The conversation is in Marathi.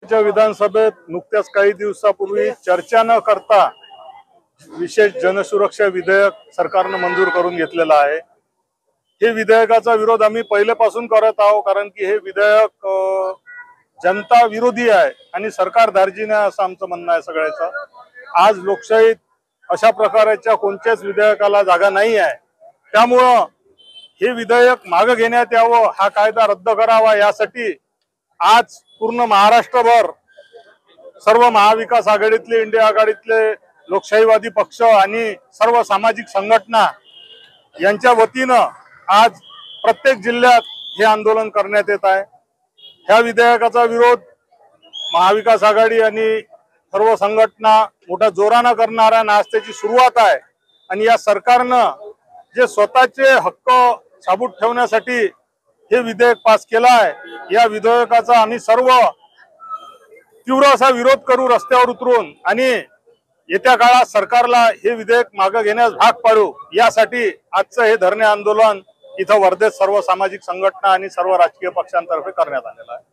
विधानसभेत नुकत्याच काही दिवसापूर्वी चर्चा न करता विशेष जनसुरक्षा विधेयक सरकारने मंजूर करून घेतलेला आहे। हे विधेयकाचा विरोध आम्ही पहिल्यापासून करत आहोत, कारण की हे विधेयक जनता विरोधी आहे आणि सरकार धार्जिणे असं आमचं म्हणणं आहे सगळ्याचं। आज लोकशाहीत अशा प्रकारच्या कोणत्याच विधेयकाला जागा नाही आहे, त्यामुळं हे विधेयक मागे घेण्यात यावं, हा कायदा रद्द करावा यासाठी आज पूर्ण महाराष्ट्रभर सर्व महाविकास आघाडीतले, इंडिया आघाडीतले लोकशाहीवादी पक्ष आणि सर्व सामाजिक संघटना यांच्या वतीनं आज प्रत्येक जिल्ह्यात हे आंदोलन करण्यात येत आहे। ह्या विधेयकाचा विरोध महाविकास आघाडी आणि सर्व संघटना मोठ्या जोरानं करणार आहे। आज त्याची सुरुवात आहे आणि या सरकारनं जे स्वतःचे हक्क साबूत ठेवण्यासाठी हे विधेयक पास केला आहे, या विधेयकाचा आम्ही सर्व तीव्र असा विरोध करू रस्त्यावर उतरून आणि येत्या काळात सरकारला हे विधेयक मागे घेण्यास भाग पाडू। यासाठी आजचं हे धरणे आंदोलन इथं वर्धेत सर्व सामाजिक संघटना आणि सर्व राजकीय पक्षांतर्फे करण्यात आलेलं आहे।